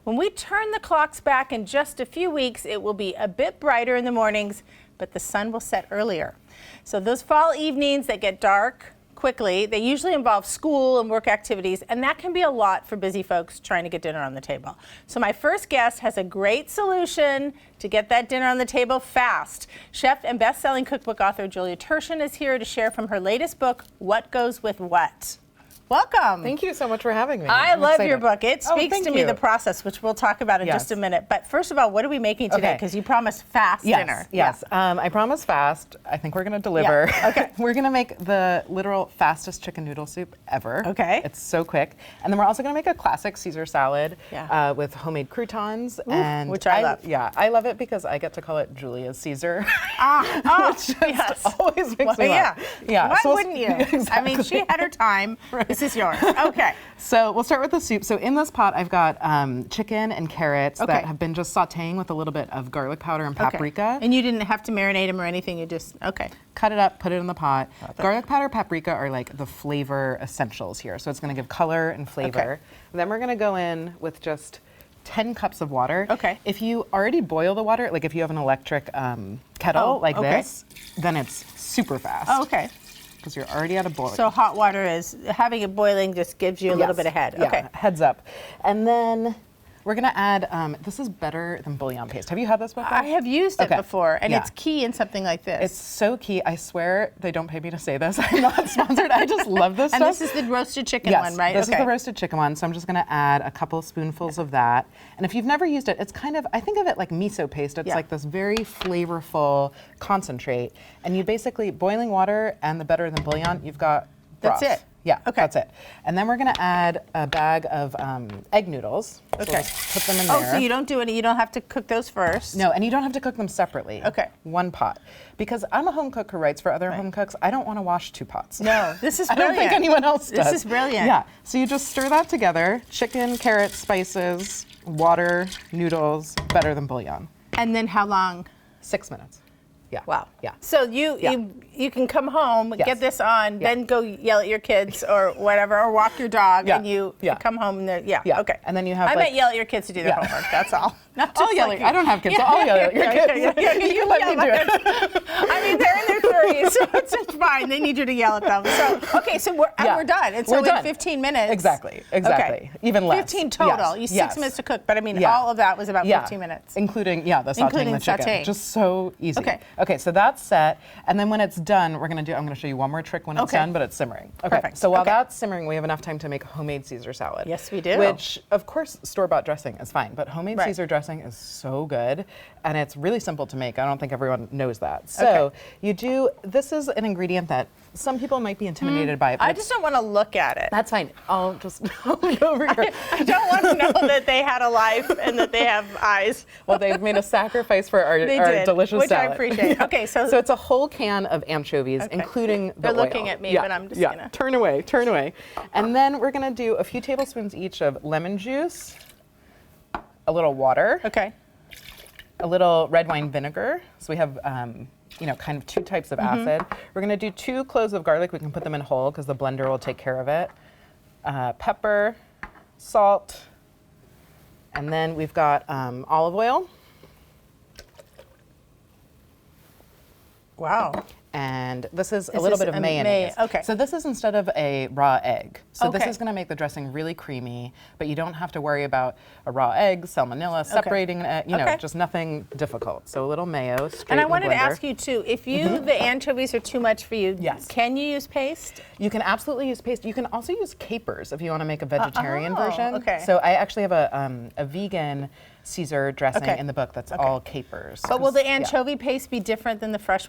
When we turn the clocks back in just a few weeks, it will be a bit brighter in the mornings, but the sun will set earlier. So those fall evenings that get dark quickly, they usually involve school and work activities, and that can be a lot for busy folks trying to get dinner on the table. So my first guest has a great solution to get that dinner on the table fast. Chef and best-selling cookbook author Julia Turshen is here to share from her latest book, What Goes With What. Welcome. Thank you so much for having me. I love your book. It speaks to me, you. the process, which we'll talk about in just a minute. But first of all, what are we making today? Because you promised fast dinner. Yes, I promise fast. I think we're going to deliver. Yeah. Okay. We're going to make the literal fastest chicken noodle soup ever. Okay. It's so quick. And then we're also going to make a classic Caesar salad Yeah. with homemade croutons. Which I love. Yeah, I love it because I get to call it Julia's Caesar. Which yes. Always makes me laugh. Yeah. Why so wouldn't you? Exactly. I mean, she had her time. Right. This is yours. Okay. So we'll start with the soup. So in this pot, I've got chicken and carrots that have been just sauteing with a little bit of garlic powder and paprika. And you didn't have to marinate them or anything. You just, cut it up, put it in the pot. Garlic powder, paprika are like the flavor essentials here. So it's going to give color and flavor. Okay. And then we're going to go in with just 10 cups of water. Okay. If you already boil the water, like if you have an electric kettle like this, then it's super fast. Oh, okay. Because you're already at a boil. So hot water is, having it boiling just gives you a little bit ahead. Yeah, Okay. heads up. And then we're going to add, this is better than bouillon paste. Have you had this before? I have used it before, and it's key in something like this. It's so key. I swear they don't pay me to say this. I'm not sponsored. I just love this and stuff. this is the roasted chicken one, right? This is the roasted chicken one. So I'm just going to add a couple of spoonfuls of that. And if you've never used it, it's kind of, I think of it like miso paste. It's like this very flavorful concentrate. And you basically, boiling water and the better than bouillon, you've got broth. That's it. Yeah, that's it. And then we're going to add a bag of egg noodles. So we'll just put them in there. Oh, so you don't do any, you don't have to cook those first? No, and you don't have to cook them separately. Okay. One pot. Because I'm a home cook who writes for other home cooks. I don't want to wash 2 pots. No, this is I brilliant. don't think anyone else does. This is brilliant. Yeah, so you just stir that together. Chicken, carrots, spices, water, noodles, better than bouillon. And then how long? 6 minutes. Yeah. Wow. Yeah. So you can come home, get this on, then go yell at your kids or whatever, or walk your dog, and you come home and okay. And then you have I meant yell at your kids to do their homework. That's all. Not I'll yell at you. I don't have kids, so I'll yell at your kids. You can let me do it. I mean, they're in their 30s, so it's fine. They need you to yell at them. So okay, so we're done. It's only 15 minutes. Exactly. Okay. Even less. 15 total. You 6 minutes to cook, but I mean, all of that was about 15 minutes. Including the sauteing the chicken. Just so easy. Okay, so that's set. And then when it's done, I'm going to show you one more trick when it's done, but it's simmering. Okay. Perfect. So while that's simmering, we have enough time to make homemade Caesar salad. Yes, we do. Which, of course, store-bought dressing is fine, but homemade Caesar dressing is so good, and it's really simple to make. I don't think everyone knows that. So this is an ingredient that some people might be intimidated by. I just don't want to look at it. That's fine. I'll just look over here. I don't want to know that they had a life and that they have eyes. Well, they've made a sacrifice for our delicious which salad. I appreciate. Okay, so it's a whole can of anchovies, including the They're oil. looking at me, but I'm just gonna turn away. And then we're gonna do a few tablespoons each of lemon juice, a little water, a little red wine vinegar. So we have kind of 2 types of acid. We're gonna do 2 cloves of garlic. We can put them in whole because the blender will take care of it. Pepper, salt, and then we've got olive oil. Wow. And this is a little bit of mayonnaise. Okay. So this is instead of a raw egg. So this is going to make the dressing really creamy, but you don't have to worry about a raw egg, salmonella, separating it, just nothing difficult. So a little mayo straight And I in the wanted to blender. ask you too, if the anchovies are too much for you, can you use paste? You can absolutely use paste. You can also use capers if you want to make a vegetarian version. Okay. So I actually have a vegan Caesar dressing in the book that's all capers. But will the anchovy paste be different than the fresh?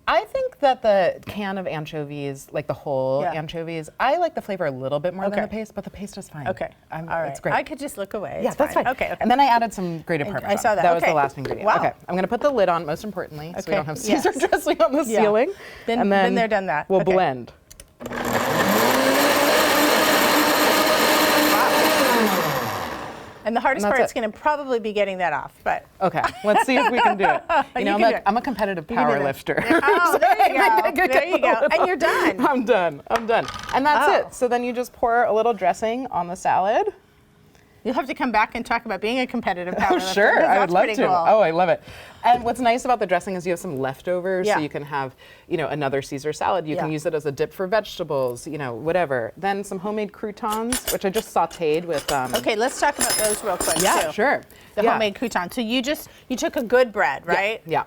I think that the can of anchovies, like the whole anchovies, I like the flavor a little bit more than the paste, but the paste is fine. Okay. All right. It's great. I could just look away. Yeah, that's fine. Okay. And then I added some grated Parmesan. I saw that. That was the last ingredient. Wow. Okay. I'm going to put the lid on, most importantly, so we don't have Caesar dressing on the ceiling. Been there, done that. We'll blend. And the hardest part is going to probably be getting that off, but. Okay, let's see if we can do it. I'm a competitive power lifter. Oh, there you go. There you go. And you're done. I'm done. And that's it. So then you just pour a little dressing on the salad. You'll have to come back and talk about being a competitive powerlifter. Sure, I would love to. Cool. Oh, I love it. And what's nice about the dressing is you have some leftovers, Yeah. so you can have, another Caesar salad. You can use it as a dip for vegetables, whatever. Then some homemade croutons, which I just sautéed with. Okay, let's talk about those real quick. Yeah, too. sure. The homemade croutons. So you took a good bread, right? Yeah.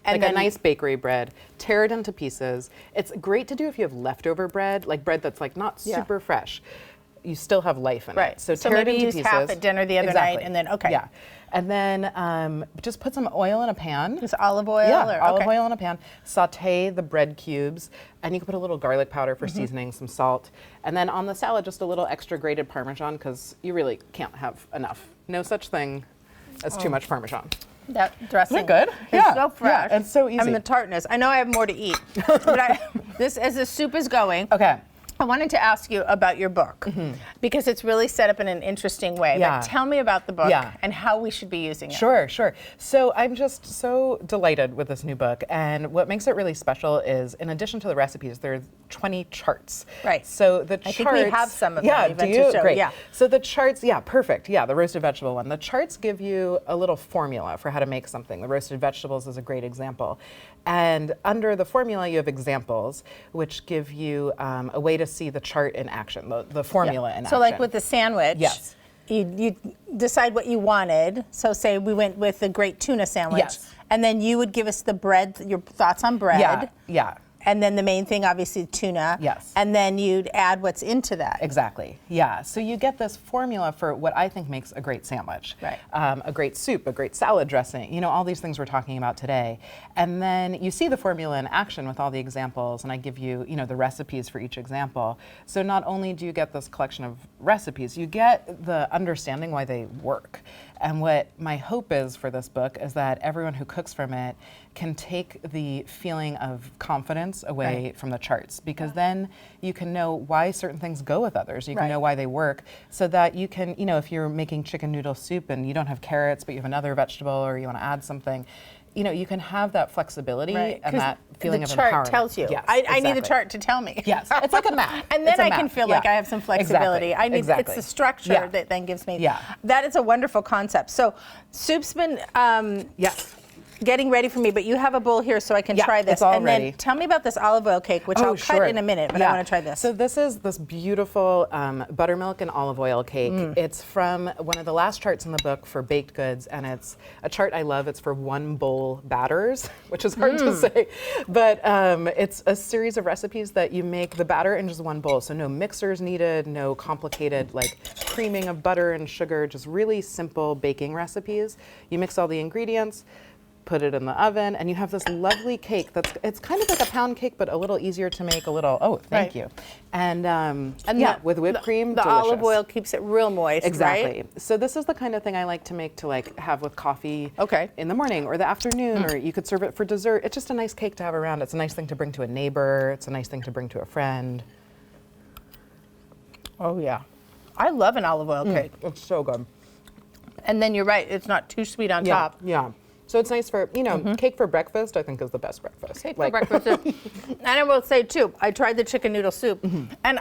And like then a nice bakery bread, tear it into pieces. It's great to do if you have leftover bread, like bread that's like not super fresh. You still have life in it. So tear maybe it into use pieces. half at dinner the other night, and then Yeah, and then just put some oil in a pan. Just olive oil. Yeah, olive oil in a pan. Saute the bread cubes, and you can put a little garlic powder for seasoning, some salt, and then on the salad just a little extra grated Parmesan because you really can't have enough. No such thing as too much Parmesan. That dressing. Isn't it good? It's so fresh. Yeah, it's so easy. And the tartness. I know I have more to eat, but as the soup is going. Okay. I wanted to ask you about your book because it's really set up in an interesting way. Yeah. But tell me about the book and how we should be using it. Sure. So I'm just so delighted with this new book. And what makes it really special is, in addition to the recipes, there are 20 charts. Right. So the charts. I think we have some of them. Yeah, even do you? to show. Great. Yeah. So the charts, perfect. Yeah, the roasted vegetable one. The charts give you a little formula for how to make something. The roasted vegetables is a great example. And under the formula, you have examples, which give you a way to see the chart in action, the formula in action. So like with the sandwich. Yes. You decide what you wanted. So say we went with the great tuna sandwich. Yes. And then you would give us the bread, your thoughts on bread. Yeah. And then the main thing, obviously, tuna. Yes. And then you'd add what's into that. Exactly. Yeah. So you get this formula for what I think makes a great sandwich. Right. A great soup, a great salad dressing, all these things we're talking about today. And then you see the formula in action with all the examples, and I give you, the recipes for each example. So not only do you get this collection of recipes, you get the understanding why they work. And what my hope is for this book is that everyone who cooks from it can take the feeling of confidence away from the charts, because then you can know why certain things go with others. You can know why they work, so that you can, if you're making chicken noodle soup and you don't have carrots, but you have another vegetable, or you want to add something, you can have that flexibility and that feeling of empowerment. The chart tells you. Yes, I need the chart to tell me. Yes, it's like a map. And then It's a I map. can feel like I have some flexibility. Exactly. It's the structure that then gives me. Yeah. That is a wonderful concept. So soup's been getting ready for me, but you have a bowl here so I can try this. It's all and ready. then tell me about this olive oil cake, which I'll cut in a minute, but I want to try this. So this is this beautiful buttermilk and olive oil cake. It's from one of the last charts in the book for baked goods, and it's a chart I love. It's for one bowl batters, which is hard to say, but it's a series of recipes that you make the batter in just one bowl. So no mixers needed, no complicated like creaming of butter and sugar, just really simple baking recipes. You mix all the ingredients, put it in the oven, and you have this lovely cake it's kind of like a pound cake, but a little easier to make, thank you. And with whipped cream, the delicious. olive oil keeps it real moist, Exactly. right? So this is the kind of thing I like to make to have with coffee in the morning or the afternoon, or you could serve it for dessert. It's just a nice cake to have around. It's a nice thing to bring to a neighbor. It's a nice thing to bring to a friend. Oh yeah. I love an olive oil cake. It's so good. And then you're right, it's not too sweet on top. Yeah. So it's nice for, cake for breakfast, I think is the best breakfast. Cake for breakfast. And I will say too, I tried the chicken noodle soup, and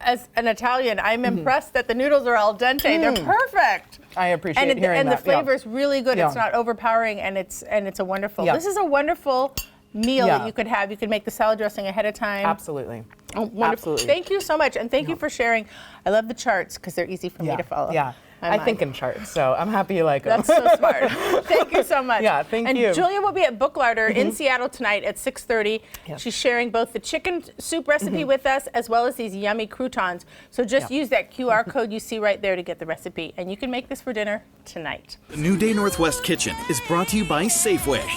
as an Italian, I'm impressed that the noodles are al dente. They're perfect. I appreciate hearing that. And the flavor is really good. It's not overpowering, and it's a wonderful. This is a wonderful meal that you could have. You could make the salad dressing ahead of time. Absolutely. Oh, wonderful. Absolutely. Thank you so much, and thank you for sharing. I love the charts because they're easy for me to follow. Yeah. I think in charts, so I'm happy you like them. That's so smart. Thank you so much. Yeah, thank you. And Julia will be at Book Larder in Seattle tonight at 6:30. Yes. She's sharing both the chicken soup recipe with us as well as these yummy croutons. So just use that QR code you see right there to get the recipe, and you can make this for dinner tonight. The New Day Northwest Kitchen is brought to you by Safeway.